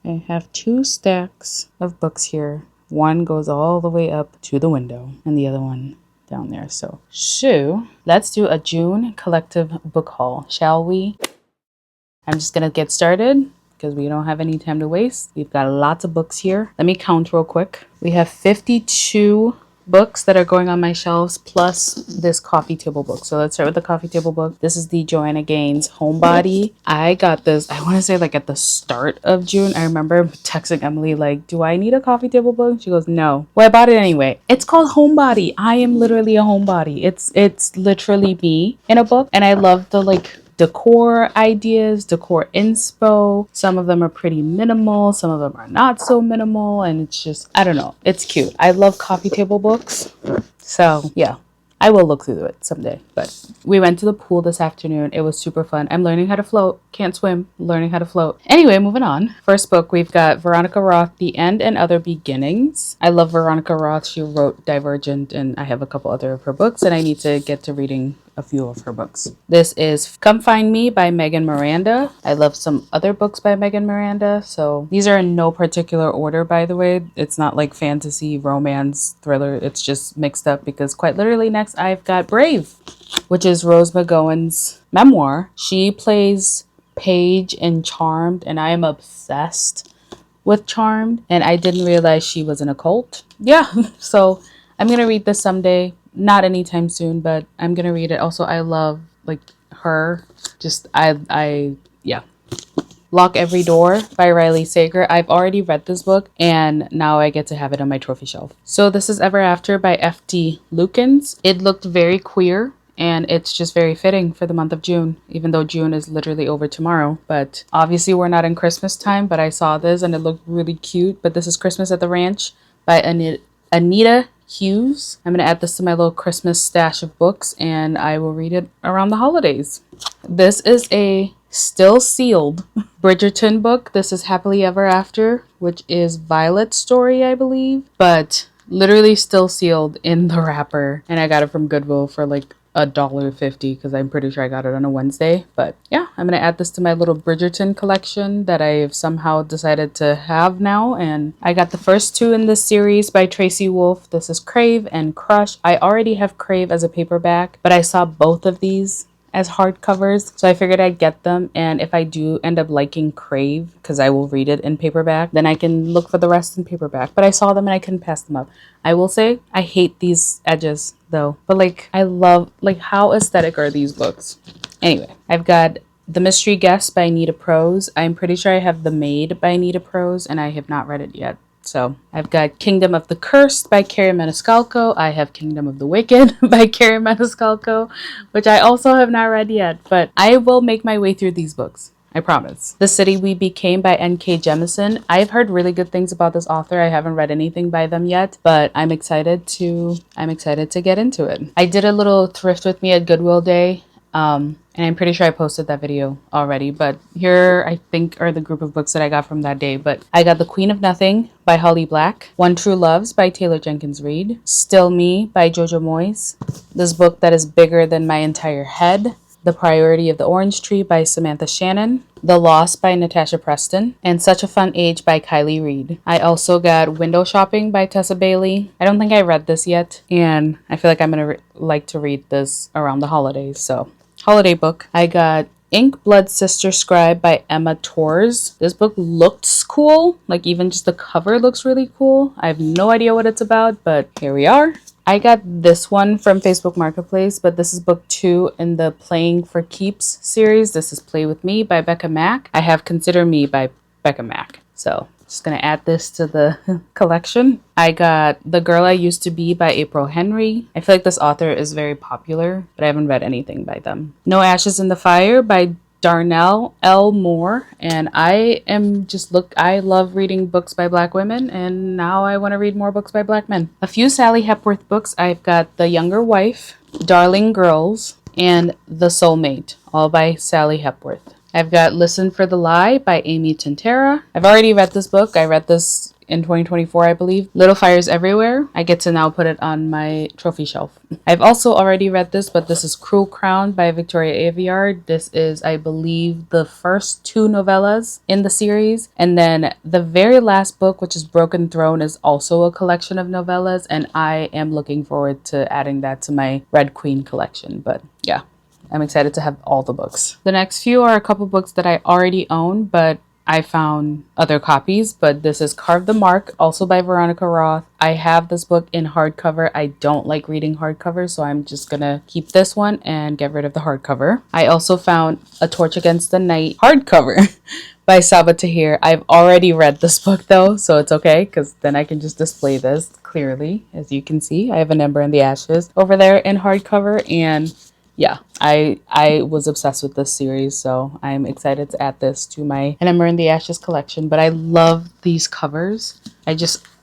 I have 2 stacks of books here. One goes all the way up to the window and the other one down there. So let's do a June collective book haul, shall we? I'm just gonna get started because we don't have any time to waste. We've got lots of books here. Let me count real quick. We have 52 books that are going on my shelves plus this coffee table book. So let's start with the coffee table book. This is the Joanna Gaines Homebody. I got this, I want to say like at the start of June. I remember texting Emily like, do I need a coffee table book? She goes, no. Well, I bought it anyway. It's called Homebody. I am literally a homebody. It's literally me in a book, and I love the like decor ideas, decor inspo. Some of them are pretty minimal, some of them are not so minimal, and it's just, I don't know, it's cute. I love coffee table books, so yeah, I will look through it someday. But we went to the pool this afternoon. It was super fun. I'm learning how to float. Can't swim. Learning how to float. Anyway, moving on. First book, we've got Veronica Roth, The End and Other Beginnings. I love Veronica Roth. She wrote Divergent, and I have a couple other of her books, and I need to get to reading a few of her books. This is Come Find Me by Megan Miranda. I love some other books by Megan Miranda. So these are in no particular order, by the way. It's not like fantasy, romance, thriller. It's just mixed up because quite literally next I've got Brave, which is Rose McGowan's memoir. She plays Paige in Charmed, and I am obsessed with Charmed, and I didn't realize she was in a cult. Yeah, so I'm gonna read this someday. Not anytime soon, but I'm gonna read it. Also, I love like her. Just yeah. Lock Every Door by Riley Sager. I've already read this book, and now I get to have it on my trophy shelf. So this is Ever After by F.D. Lukens. It looked very queer, and it's just very fitting for the month of June, even though June is literally over tomorrow. But obviously we're not in Christmas time, but I saw this and it looked really cute. But this is Christmas at the Ranch by Anita Hughes. I'm going to add this to my little Christmas stash of books, and I will read it around the holidays. This is a still sealed Bridgerton book. This is Happily Ever After, which is Violet's story, I believe, but literally still sealed in the wrapper. And I got it from Goodwill for like $1.50 because I'm pretty sure I got it on a Wednesday. But yeah, I'm gonna add this to my little Bridgerton collection that I've somehow decided to have now. And I got the first 2 in this series by Tracy Wolff. This is Crave and Crush. I already have Crave as a paperback, but I saw both of these as hardcovers, so I figured I'd get them, and if I do end up liking Crave, because I will read it in paperback, then I can look for the rest in paperback. But I saw them and I couldn't pass them up. I will say I hate these edges though, but like I love, like, how aesthetic are these books? Anyway, I've got The Mystery Guest by Nita Prose. I'm pretty sure I have The Maid by Nita Prose, and I have not read it yet. So I've got Kingdom of the Cursed by Carrie Maniscalco. I have Kingdom of the Wicked by Carrie Maniscalco, which I also have not read yet, but I will make my way through these books. I promise. The City We Became by N.K. Jemisin. I've heard really good things about this author. I haven't read anything by them yet, but I'm excited to get into it. I did a little thrift with me at Goodwill Day. And I'm pretty sure I posted that video already, but here I think are the group of books that I got from that day. But I got The Queen of Nothing by Holly Black, One True Loves by Taylor Jenkins Reid, Still Me by Jojo Moyes, this book that is bigger than my entire head, The Priority of the Orange Tree by Samantha Shannon, The Lost by Natasha Preston, and Such a Fun Age by Kylie Reed. I also got Window Shopping by Tessa Bailey. I don't think I read this yet, and I feel like I'm going to like to read this around the holidays, so holiday book. I got Ink Blood Sister Scribe by Emma Torres. This book looks cool. Like, even just the cover looks really cool. I have no idea what it's about, but here we are. I got this one from Facebook Marketplace, but this is book 2 in the Playing for Keeps series. This is Play With Me by Becca Mack. I have Consider Me by Becca Mack. So just gonna add this to the collection. I got The Girl I Used to Be by April Henry. I feel like this author is very popular, but I haven't read anything by them. No Ashes in the Fire by Darnell L. Moore. And I love reading books by Black women, and now I want to read more books by Black men. A few Sally Hepworth books. I've got The Younger Wife, Darling Girls, and The Soulmate, all by Sally Hepworth. I've got Listen for the Lie by Amy Tintera. I've already read this book. I read this in 2024, I believe. Little Fires Everywhere. I get to now put it on my trophy shelf. I've also already read this, but this is Cruel Crown by Victoria Aveyard. This is, I believe, the first 2 novellas in the series. And then the very last book, which is Broken Throne, is also a collection of novellas. And I am looking forward to adding that to my Red Queen collection. But yeah, I'm excited to have all the books. The next few are a couple books that I already own, but I found other copies. But this is Carve the Mark, also by Veronica Roth. I have this book in hardcover. I don't like reading hardcovers, so I'm just gonna keep this one and get rid of the hardcover. I also found A Torch Against the Night hardcover by Saba Tahir. I've already read this book though, so it's okay, because then I can just display this clearly. As you can see, I have An Ember in the Ashes over there in hardcover, and yeah, I was obsessed with this series, so I'm excited to add this to my An Ember in the Ashes collection. But I love these covers.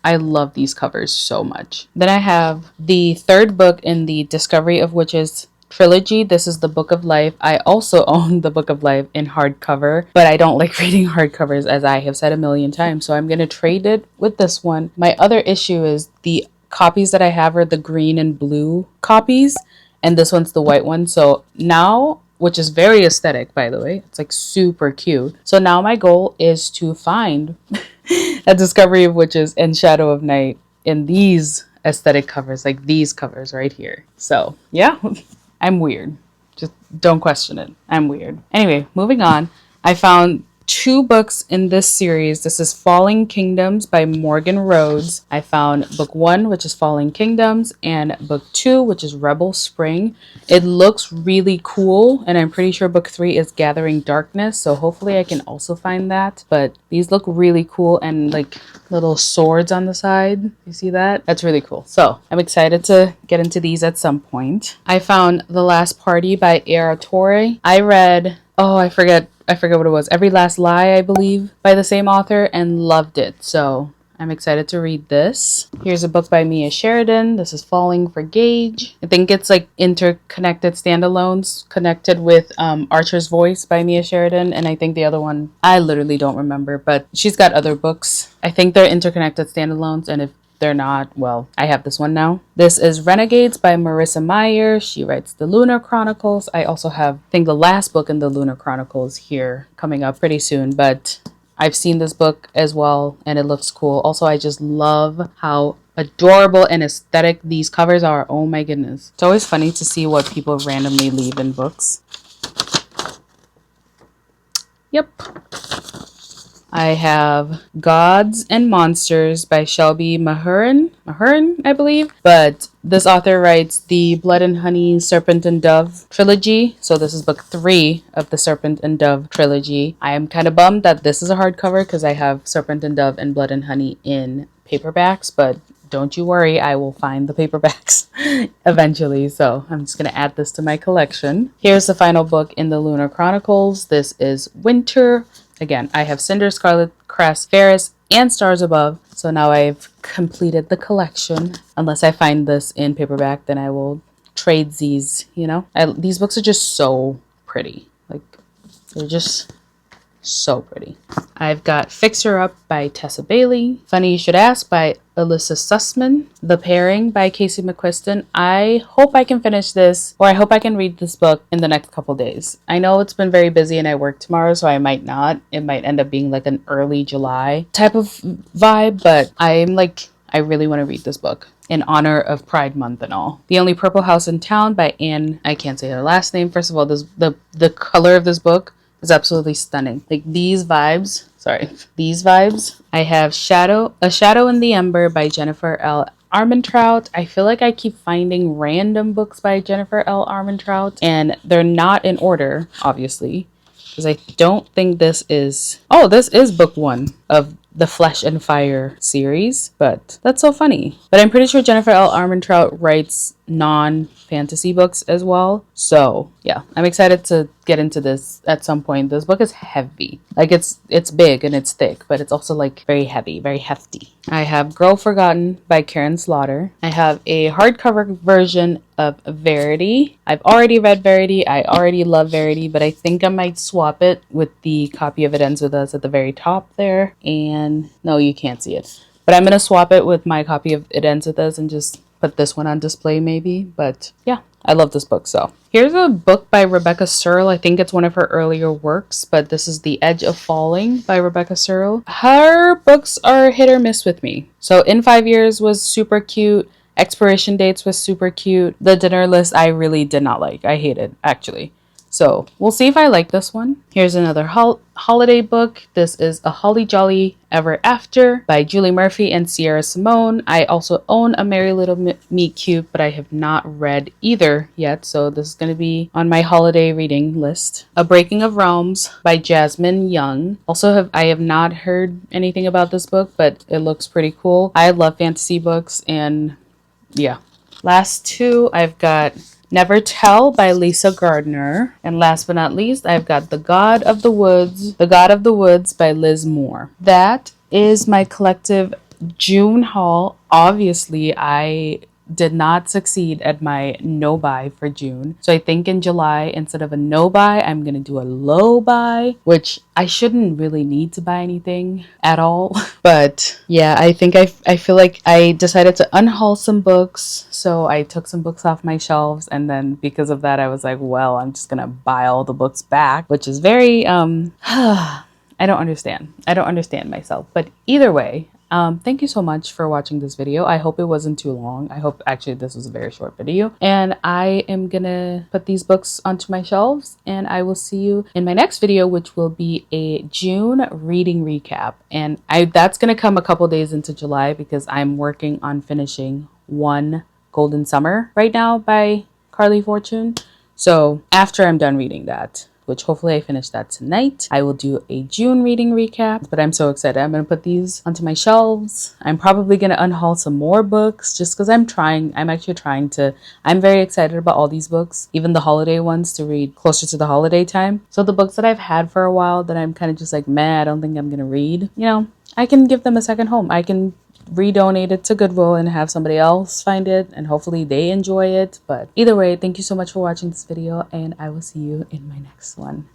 I love these covers so much. Then I have the 3rd book in the Discovery of Witches trilogy. This is the Book of Life. I also own the Book of Life in hardcover, but I don't like reading hardcovers, as I have said a million times, so I'm going to trade it with this one. My other issue is the copies that I have are the green and blue copies, and this one's the white one. So now, which is very aesthetic, by the way, it's like super cute. So now my goal is to find A Discovery of Witches and Shadow of Night in these aesthetic covers, like these covers right here. So yeah, I'm weird. Just don't question it. I'm weird. Anyway, moving on. I found 2 books in this series. This is Falling Kingdoms by Morgan Rhodes. I found book 1, which is Falling Kingdoms, and book 2, which is Rebel Spring. It looks really cool, and I'm pretty sure book 3 is Gathering Darkness, so hopefully I can also find that. But these look really cool, and like little swords on the side. You see that? That's really cool. So I'm excited to get into these at some point. I found The Last Party by Era Torre. I read, I forget what it was, Every Last Lie, I believe, by the same author, and loved it. So I'm excited to read this. Here's a book by Mia Sheridan. This is Falling for Gage. I think it's like interconnected standalones connected with Archer's Voice by Mia Sheridan. And I think the other one, I literally don't remember, but she's got other books. I think they're interconnected standalones, and if they're not, well, I have this one now. This is Renegades by Marissa Meyer. She writes the Lunar Chronicles. I also have, I think, the last book in the Lunar Chronicles here coming up pretty soon, but I've seen this book as well, and it looks cool. Also, I just love how adorable and aesthetic these covers are. Oh my goodness. It's always funny to see what people randomly leave in books. Yep. I have Gods and Monsters by Shelby Mahurin, I believe. But this author writes the Blood and Honey, Serpent and Dove trilogy. So this is book 3 of the Serpent and Dove trilogy. I am kind of bummed that this is a hardcover because I have Serpent and Dove and Blood and Honey in paperbacks, but don't you worry, I will find the paperbacks eventually. So I'm just going to add this to my collection. Here's the final book in the Lunar Chronicles. This is Winter. Again, I have Cinder, Scarlet Crest, Ferris, and Stars Above. So now I've completed the collection. Unless I find this in paperback, then I will trade these, you know. These books are just so pretty. Like, they're just so pretty. I've got Fixer Up by Tessa Bailey, Funny You Should Ask by Alyssa Sussman, The Pairing by Casey McQuiston. I hope I can finish this, or I hope I can read this book in the next couple days. I know it's been very busy and I work tomorrow, so I might not. It might end up being like an early July type of vibe, but I really want to read this book in honor of Pride Month and all. The Only Purple House in Town by Anne, I can't say her last name. First of all, the color of this book is absolutely stunning. Like these vibes. I have A Shadow in the Ember by Jennifer L. Armentrout. I feel like I keep finding random books by Jennifer L. Armentrout, and they're not in order, obviously, because I don't think this is book 1 of the Flesh and Fire series, but that's so funny. But I'm pretty sure Jennifer L. Armentrout writes non-fantasy books as well. So yeah, I'm excited to get into this at some point. This book is heavy. Like it's big and it's thick, but it's also like very heavy, very hefty. I have Girl Forgotten by Karen Slaughter. I have a hardcover version of Verity. I've already read Verity. I already love Verity, but I think I might swap it with the copy of It Ends With Us at the very top there. And no, you can't see it. But I'm going to swap it with my copy of It Ends With Us and just put this one on display maybe. But yeah, I love this book. So here's a book by Rebecca Searle. I think it's one of her earlier works, but this is The Edge of Falling by Rebecca Searle. Her books are hit or miss with me. So In 5 Years was super cute. Expiration Dates was super cute. The Dinner List I really did not like. I hated, actually. So we'll see if I like this one. Here's another holiday book. This is A Holly Jolly Ever After by Julie Murphy and Sierra Simone. I also own A Merry Little Meet Cute, but I have not read either yet. So this is going to be on my holiday reading list. A Breaking of Realms by Jasmine Young. I have not heard anything about this book, but it looks pretty cool. I love fantasy books, and yeah. Last two, I've got Never Tell by Lisa Gardner. And last but not least, I've got The God of the Woods by Liz Moore. That is my collective June haul. Obviously, I did not succeed at my no buy for June. So I think in July, instead of a no buy, I'm going to do a low buy, which I shouldn't really need to buy anything at all. But yeah, I think I feel like I decided to unhaul some books. So I took some books off my shelves. And then because of that, I was like, well, I'm just going to buy all the books back, which is very, I don't understand. I don't understand myself. But either way, thank you so much for watching this video. I hope it wasn't too long. I hope actually this was a very short video. And I am gonna put these books onto my shelves, and I will see you in my next video, which will be a June reading recap. And that's gonna come a couple days into July because I'm working on finishing One Golden Summer right now by Carly Fortune. So after I'm done reading that, which hopefully I finish that tonight, I will do a June reading recap. But I'm so excited. I'm going to put these onto my shelves. I'm probably going to unhaul some more books just because I'm very excited about all these books, even the holiday ones, to read closer to the holiday time. So the books that I've had for a while that I'm kind of just like, meh, I don't think I'm going to read, I can give them a second home. I can redonate it to Goodwill and have somebody else find it, and hopefully they enjoy it. But either way, thank you so much for watching this video, and I will see you in my next one.